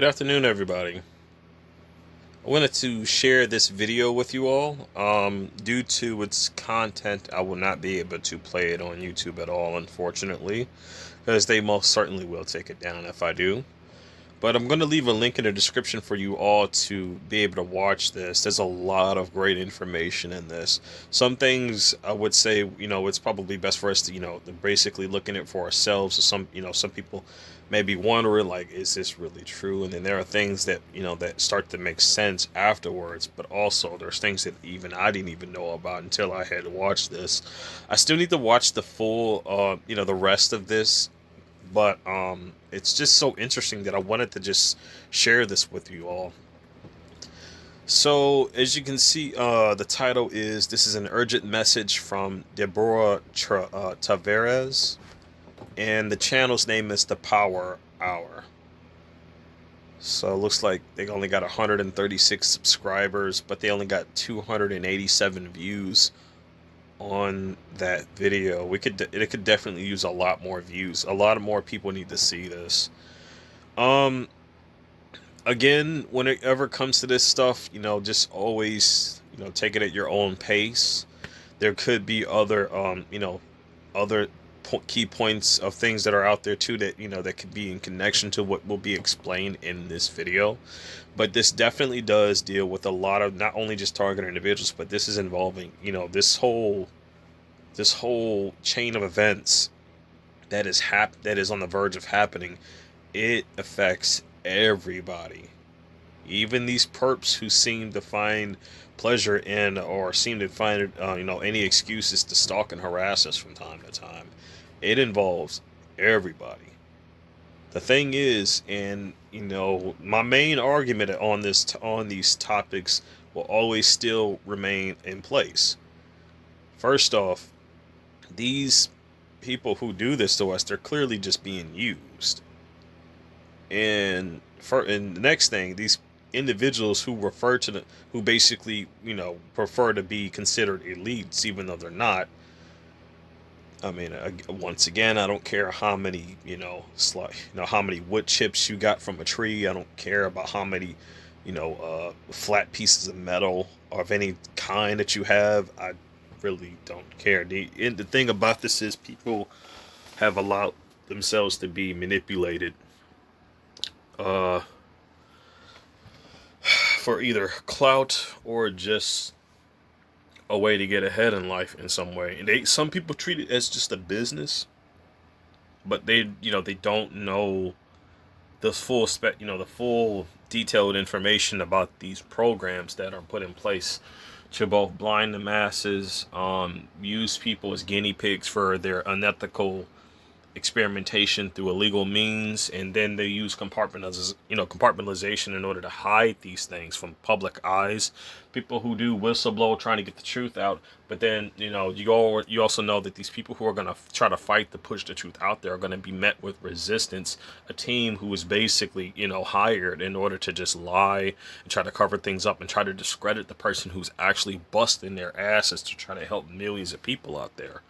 Good afternoon, everybody. I wanted to share this video with you all. Due to its content, I will not be able to play it on YouTube at all, unfortunately, because they most certainly will take it down if I do. But I'm going to leave a link in the description for you all to be able to watch this. There's a lot of great information in this. Some things I would say, it's probably best for us to, basically look in it for ourselves. Or some people maybe wondering, like, is this really true? And then there are things that, that start to make sense afterwards. But also there's things that even I didn't even know about until I had watched this. I still need to watch the full, the rest of this, but it's just so interesting that I wanted to just share this with you all. So as you can see, the title is "This is an urgent message from Deborah Tavares," and the channel's name is The Power Hour. So it looks like they only got 136 subscribers, but they only got 287 views on that video. It could definitely use a lot more views. A lot of more people need to see this. Um Again, when it ever comes to this stuff, just always, take it at your own pace. There could be other other key points of things that are out there too that, that could be in connection to what will be explained in this video. But this definitely does deal with a lot of not only just target individuals, but this is involving, this whole chain of events that is on the verge of happening. It affects everybody, even these perps who seem to find pleasure in or seem to find any excuses to stalk and harass us from time to time. It involves everybody. The thing is, and my main argument on these topics will always still remain in place. First off, these people who do this to us, they're clearly just being used. And the next thing, these individuals who basically, prefer to be considered elites, even though they're not. I mean, once again, I don't care how many, how many wood chips you got from a tree. I don't care about how many, flat pieces of metal or of any kind that you have. I really don't care. The thing about this is people have allowed themselves to be manipulated uh, for either clout or just a way to get ahead in life in some way. And some people treat it as just a business, but they don't know the full detailed information about these programs that are put in place to both blind the masses, use people as guinea pigs for their unethical experimentation through illegal means, and then they use compartmentalization in order to hide these things from public eyes. People who do whistleblow trying to get the truth out, but then you also know that these people who are going to try to fight to push the truth out there are going to be met with resistance. A team who is basically hired in order to just lie and try to cover things up and try to discredit the person who's actually busting their asses to try to help millions of people out there.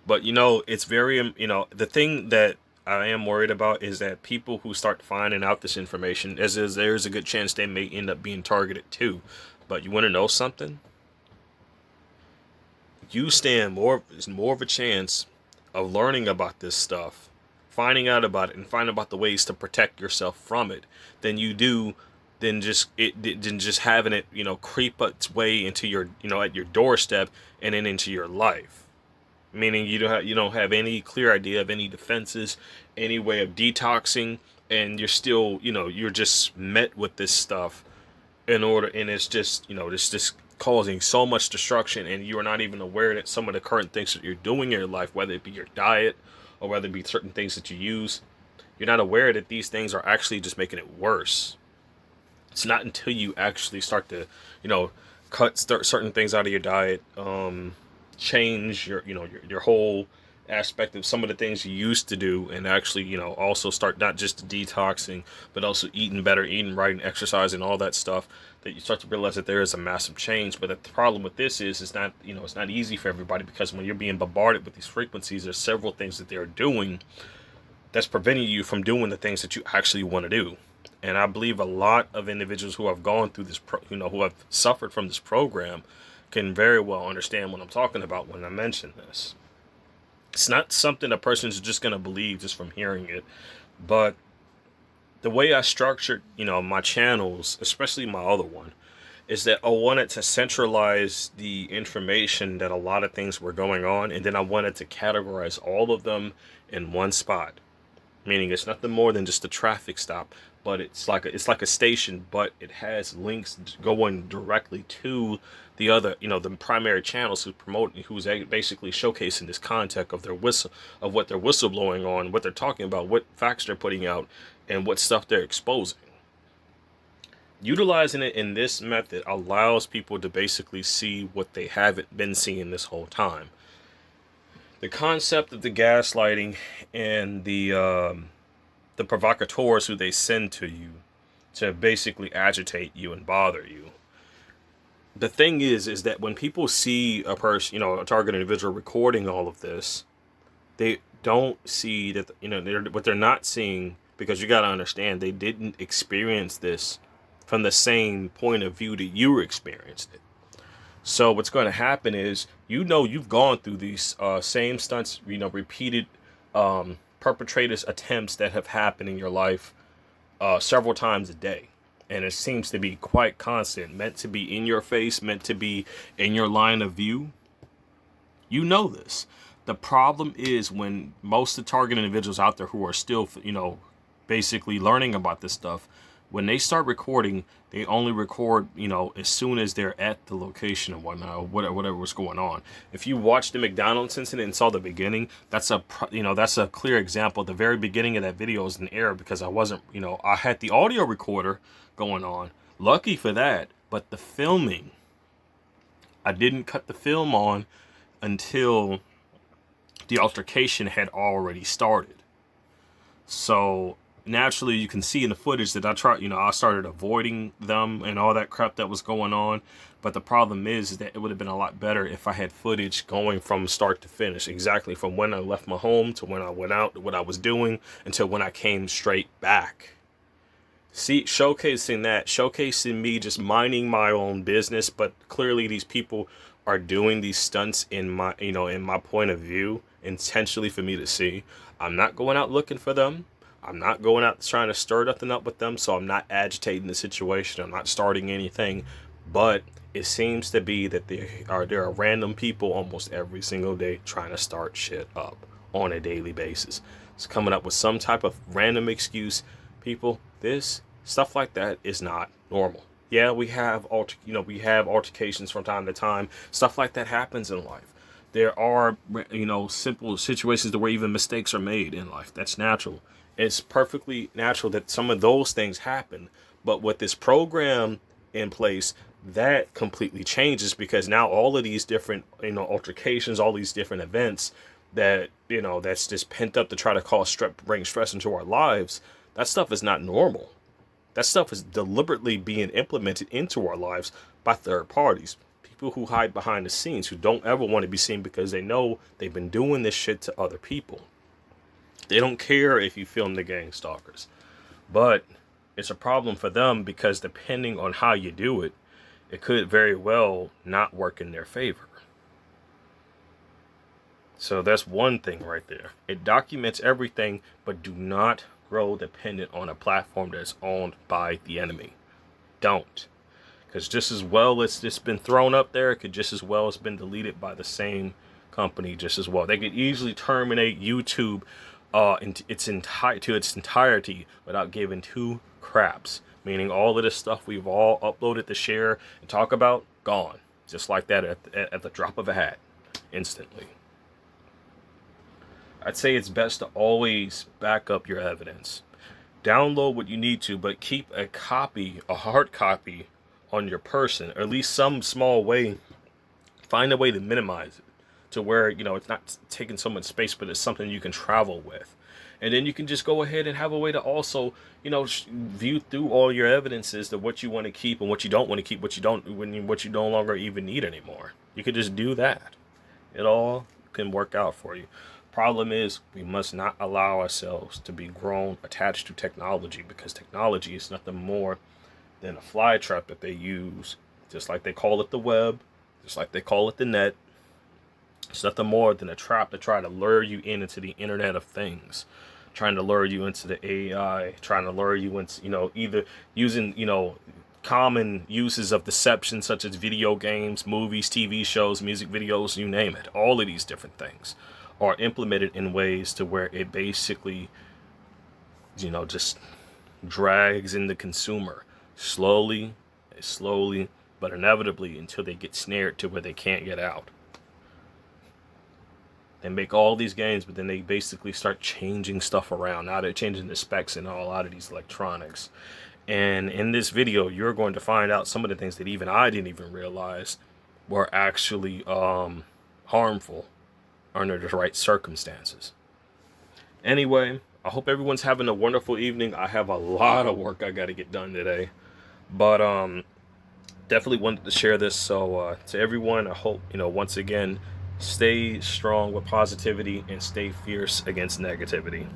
But it's very, the thing that I am worried about is that people who start finding out this information, as is, there's a good chance they may end up being targeted too. But you want to know something? You stand more of a chance of learning about this stuff, finding out about it, and finding about the ways to protect yourself from it than you do than just having it creep its way into your at your doorstep and then into your life. Meaning you don't have any clear idea of any defenses, any way of detoxing, and you're still you're just met with this stuff and it's just it's just causing so much destruction, and you are not even aware that some of the current things that you're doing in your life, whether it be your diet or whether it be certain things that you use, you're not aware that these things are actually just making it worse. It's not until you actually start to cut certain things out of your diet, change your whole aspect of some of the things you used to do, and actually also start not just detoxing but also eating better, eating right, and exercising, all that stuff, that you start to realize that there is a massive change. But the problem with this is it's not it's not easy for everybody, because when you're being bombarded with these frequencies, there's several things that they're doing that's preventing you from doing the things that you actually want to do. And I believe a lot of individuals who have gone through this, who have suffered from this program, can very well understand what I'm talking about when I mention this. It's not something a person's just going to believe just from hearing it, but the way I structured, my channels, especially my other one, is that I wanted to centralize the information that a lot of things were going on, and then I wanted to categorize all of them in one spot. Meaning it's nothing more than just a traffic stop, but it's like a station, but it has links going directly to the other, the primary channels who's basically showcasing this content of of what they're whistleblowing on, what they're talking about, what facts they're putting out, and what stuff they're exposing. Utilizing it in this method allows people to basically see what they haven't been seeing this whole time. The concept of the gaslighting and the provocateurs who they send to you to basically agitate you and bother you. The thing is that when people see a person, a target individual recording all of this, they don't see that, what they're not seeing, because you got to understand, they didn't experience this from the same point of view that you experienced it. So what's going to happen is, you've gone through these same stunts, repeated perpetrators' attempts that have happened in your life several times a day. And it seems to be quite constant, meant to be in your face, meant to be in your line of view. You know this. The problem is when most of the target individuals out there who are still, basically learning about this stuff, when they start recording, they only record, as soon as they're at the location and whatnot, whatever was going on. If you watched the McDonald's incident and saw the beginning, that's a clear example. The very beginning of that video is an error because I wasn't, I had the audio recorder going on. Lucky for that, but the filming, I didn't cut the film on until the altercation had already started. So naturally, you can see in the footage that I started avoiding them and all that crap that was going on. But the problem is that it would have been a lot better if I had footage going from start to finish, exactly from when I left my home to when I went out, what I was doing, until when I came straight back. See, showcasing me just minding my own business, but clearly these people are doing these stunts in my point of view, intentionally for me to see. I'm not going out looking for them. I'm not going out trying to stir nothing up with them, so I'm not agitating the situation. I'm not starting anything. But it seems to be that there are random people almost every single day trying to start shit up on a daily basis. It's coming up with some type of random excuse. People, this stuff like that is not normal. Yeah, we have altercations from time to time. Stuff like that happens in life. There are, simple situations where even mistakes are made in life. That's natural. It's perfectly natural that some of those things happen. But with this program in place, that completely changes, because now all of these different, altercations, all these different events that, that's just pent up to try to bring stress into our lives, that stuff is not normal. That stuff is deliberately being implemented into our lives by third parties. People who hide behind the scenes, who don't ever want to be seen because they know they've been doing this shit to other people. They don't care if you film the gang stalkers. But it's a problem for them because depending on how you do it, it could very well not work in their favor. So that's one thing right there. It documents everything, but do not grow dependent on a platform that's owned by the enemy. Don't. Because just as well as it's been thrown up there, it could just as well have been deleted by the same company just as well. They could easily terminate YouTube to its entirety without giving two craps. Meaning all of this stuff we've all uploaded to share and talk about, gone. Just like that at the drop of a hat. Instantly. I'd say it's best to always back up your evidence. Download what you need to, but keep a hard copy on your person, or at least some small way. Find a way to minimize it to where, it's not taking so much space, but it's something you can travel with. And then you can just go ahead and have a way to also, view through all your evidences to what you want to keep and what you don't want to keep, what you no longer even need anymore. You could just do that. It all can work out for you. Problem is, we must not allow ourselves to be grown attached to technology, because technology is nothing more than a fly trap that they use, just like they call it the web, just like they call it the net. It's nothing more than a trap to try to lure you into the Internet of Things, trying to lure you into the AI, trying to lure you into, either using, common uses of deception such as video games, movies, TV shows, music videos, you name it. All of these different things are implemented in ways to where it basically, just drags in the consumer slowly, but inevitably, until they get snared to where they can't get out. They make all these games, but then they basically start changing stuff around. Now they're changing the specs and all out of these electronics. And in this video, you're going to find out some of the things that even I didn't even realize were actually harmful under the right circumstances. Anyway, I hope everyone's having a wonderful evening. I have a lot of work I got to get done today, but definitely wanted to share this. So to everyone, I hope, once again, stay strong with positivity and stay fierce against negativity.